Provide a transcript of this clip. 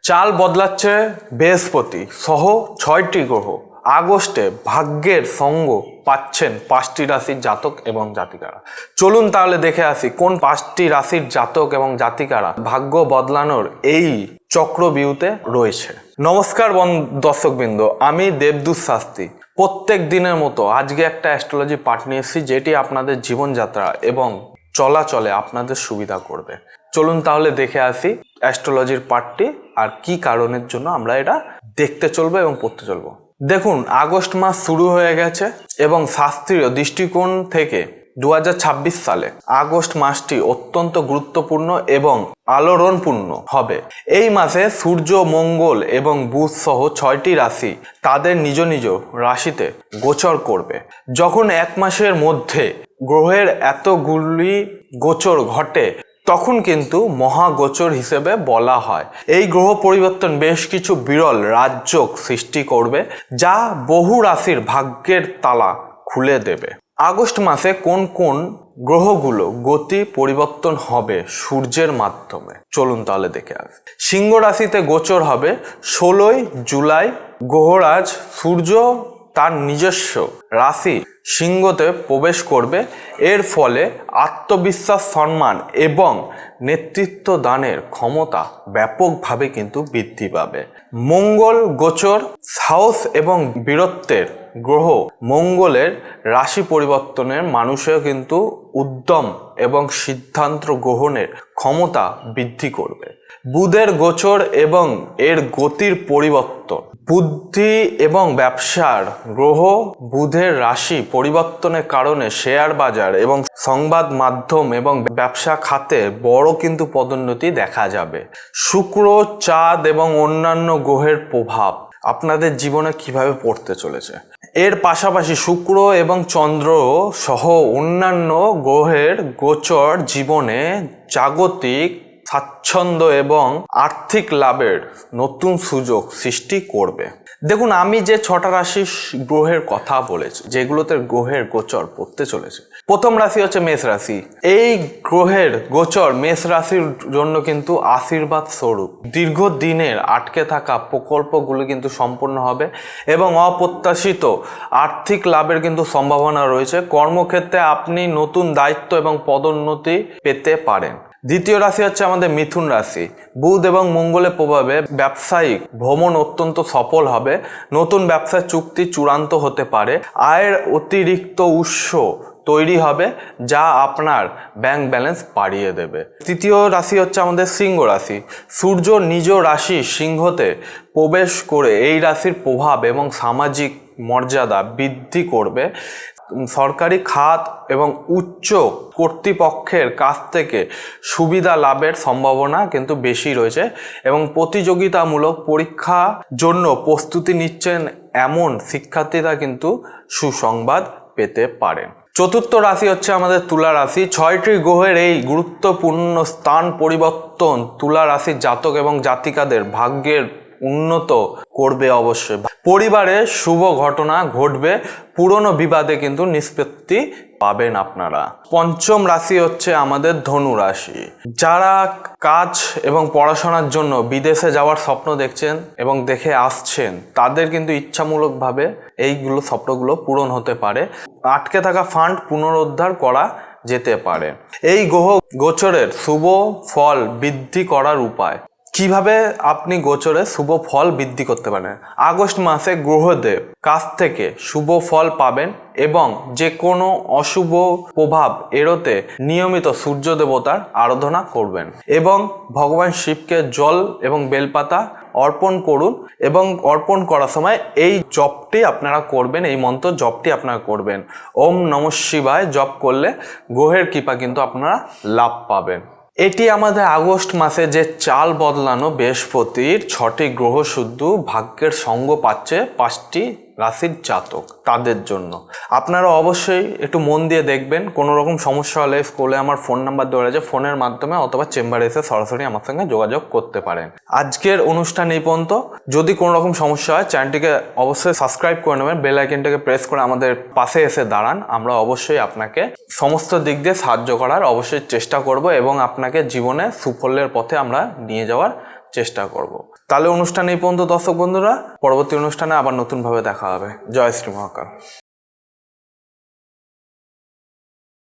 চাল বদলাচ্ছে বৃহস্পতি সহ 6টি গ্রহ। আগস্টে ভাগ্যের সঙ্গ পাচ্ছেন 5টি রাশির জাতক এবং জাতিকারা। চলুন তাহলে দেখে আসি কোন 5টি রাশির জাতক এবং জাতিকারা ভাগ্য বদলানোর এই চক্রবিউতে রয়েছে। নমস্কার দর্শকবৃন্দ, আমি দেবদূত শাস্ত্রী। প্রত্যেক দিনের মতো আজকে একটা অ্যাস্ট্রোলজি পাঠ নিয়ে এসেছি, যেটি আপনাদের জীবনযাত্রা এবং চলাচলে আপনাদের সুবিধা করবে। চলুন তাহলে দেখে আসি অ্যাস্ট্রোলজির পাঠটি আর কি কারণের জন্য আমরা এটা দেখতে চলবো এবং পড়তে চলবো। দেখুন, আগস্ট মাস শুরু হয়ে গেছে এবং শাস্ত্রীয় দৃষ্টিকোণ থেকে 2026 সালে আগস্ট মাসটি অত্যন্ত গুরুত্বপূর্ণ এবং আলোড়নপূর্ণ হবে। এই মাসে সূর্য, মঙ্গল এবং বুধ সহ 6টি রাশি তাদের নিজ নিজ রাশিতে গোচর করবে। যখন এক মাসের মধ্যে গ্রহের এতগুলি গোচর ঘটে তখন কিন্তু মহাগোচর হিসেবে বলা হয়। এই গ্রহ পরিবর্তন বেশ কিছু বিরল রাজযোগ সৃষ্টি করবে, যা বহু রাশির ভাগ্যের তালা খুলে দেবে। আগস্ট মাসে কোন কোন গ্রহগুলো গতি পরিবর্তন হবে সূর্যের মাধ্যমে, চলুন তাহলে দেখে আসি। সিংহ রাশিতে গোচর হবে 16ই জুলাই। গ্রহরাজ সূর্য তার নিজস্ব রাশি সিংহতে প্রবেশ করবে। এর ফলে আত্মবিশ্বাস, সম্মান এবং নেতৃত্ব দানের ক্ষমতা ব্যাপকভাবে কিন্তু বৃদ্ধি পাবে। মঙ্গল গোচর সাহস এবং বীরত্বের গ্রহ। মঙ্গলের রাশি পরিবর্তনের মানুষের কিন্তু উদ্যম এবং সিদ্ধান্ত গ্রহণের ক্ষমতা বৃদ্ধি করবে। বুধের গোচর এবং এর গতির পরিবর্তন। বুদ্ধি এবং ব্যবসার গ্রহ বুধের রাশি পরিবর্তনের কারণে শেয়ার বাজার এবং সংবাদ মাধ্যম এবং ব্যবসা খাতে বড় কিন্তু পদোন্নতি দেখা যাবে। শুক্র, চাঁদ এবং অন্যান্য গ্রহের প্রভাব আপনাদের জীবনে কিভাবে পড়তে চলেছে। এর পাশাপাশি শুক্র এবং চন্দ্র সহ অন্যান্য গ্রহের গোচর জীবনে জাগতিক স্বাচ্ছন্দ্য এবং আর্থিক লাভের নতুন সুযোগ সৃষ্টি করবে। দেখুন, আমি যে 6টা রাশির গ্রহের কথা বলেছি, যেগুলোতে গ্রহের গোচর পড়তে চলেছে, প্রথম রাশি হচ্ছে মেষ রাশি। এই গ্রহের গোচর মেষ রাশির জন্য কিন্তু আশীর্বাদ স্বরূপ। দীর্ঘদিনের আটকে থাকা প্রকল্পগুলো কিন্তু সম্পূর্ণ হবে এবং অপ্রত্যাশিত আর্থিক লাভের কিন্তু সম্ভাবনা রয়েছে। কর্মক্ষেত্রে আপনি নতুন দায়িত্ব এবং পদোন্নতি পেতে পারেন। দ্বিতীয় রাশি হচ্ছে আমাদের মিথুন রাশি। বুধ এবং মঙ্গলের প্রভাবে ব্যবসায়িক ভ্রমণ অত্যন্ত সফল হবে। নতুন ব্যবসার চুক্তি চূড়ান্ত হতে পারে। আয়ের অতিরিক্ত উৎস তৈরি হবে, যা আপনার ব্যাংক ব্যালেন্স বাড়িয়ে দেবে। তৃতীয় রাশি হচ্ছে আমাদের সিংহ রাশি। সূর্য নিজ রাশি সিংহতে প্রবেশ করে এই রাশির প্রভাব এবং সামাজিক মর্যাদা বৃদ্ধি করবে। সরকারি খাত এবং উচ্চ কর্তৃপক্ষের কাছ থেকে সুবিধা লাভের সম্ভাবনা কিন্তু বেশি রয়েছে এবং প্রতিযোগিতামূলক পরীক্ষার জন্য প্রস্তুতি নিচ্ছেন এমন শিক্ষার্থীরা কিন্তু সুসংবাদ পেতে পারেন। চতুর্থ রাশি হচ্ছে আমাদের তুলা রাশি। 6টি গ্রহের এই গুরুত্বপূর্ণ স্থান পরিবর্তন তুলা রাশির জাতক এবং জাতিকাদের ভাগ্যের উন্নত করবে। অবশ্যই পরিবারে শুভ ঘটনা ঘটবে। পুরনো বিবাদে কিন্তু নিষ্পত্তি পাবেন আপনারা। পঞ্চম রাশি হচ্ছে আমাদের ধনু রাশি। যারা কাজ এবং পড়াশোনার জন্য বিদেশে যাওয়ার স্বপ্ন দেখছেন এবং দেখে আসছেন, তাদের কিন্তু ইচ্ছামূলকভাবে এইগুলো স্বপ্নগুলো পূরণ হতে পারে। আটকে থাকা ফান্ড পুনরুদ্ধার করা যেতে পারে। এই গ্রহ গোচরের শুভ ফল বৃদ্ধি করার উপায়। কিভাবে আপনি গোচরে শুভ ফল বৃদ্ধি করতে পারেন? আগস্ট মাসে গ্রহদেব কাছ থেকে শুভ ফল পাবেন এবং যে কোনো অশুভ প্রভাব এড়োতে নিয়মিত সূর্য দেবতার আরাধনা করবেন এবং ভগবান শিবকে জল এবং বেলপাতা অর্পণ করুন এবং অর্পণ করার সময় এই জপটি আপনারা করবেন, এই মন্ত্র জপটি আপনারা করবেন। ওম নমঃ শিবায় জপ করলে গ্রহের কৃপা কিন্তু আপনারা লাভ পাবেন। এটি আমাদের আগস্ট মাসে যে চাল বদলানো বৃহস্পতির 6টি গ্রহ শুদ্ধ ভাগ্যের সঙ্গ পাচ্ছে 5টি রাশির জাতক, তাদের জন্য। আপনারা অবশ্যই একটু মন দিয়ে দেখবেন। কোনো রকম সমস্যা হলে স্কুলে আমার ফোন নাম্বার দেওয়া আছে, ফোনের মাধ্যমে অথবা চেম্বারে এসে সরাসরি আমার সঙ্গে যোগাযোগ করতে পারেন। আজকের অনুষ্ঠান এই পর্যন্ত। যদি কোনো রকম সমস্যা হয় চ্যানেলটিকে অবশ্যই সাবস্ক্রাইব করে নেবেন, বেল আইকনটাকে প্রেস করে আমাদের পাশে এসে দাঁড়ান। আমরা অবশ্যই আপনাকে সমস্ত দিক দিয়ে সাহায্য করার অবশ্যই চেষ্টা করব এবং আপনাকে জীবনে সুফলের পথে আমরা নিয়ে যাওয়ার চেষ্টা করব। তাহলে অনুষ্ঠান এই পর্যন্ত দর্শক বন্ধুরা, পরবর্তী অনুষ্ঠানে আবার নতুনভাবে দেখা হবে। জয় শ্রী মহাকাল।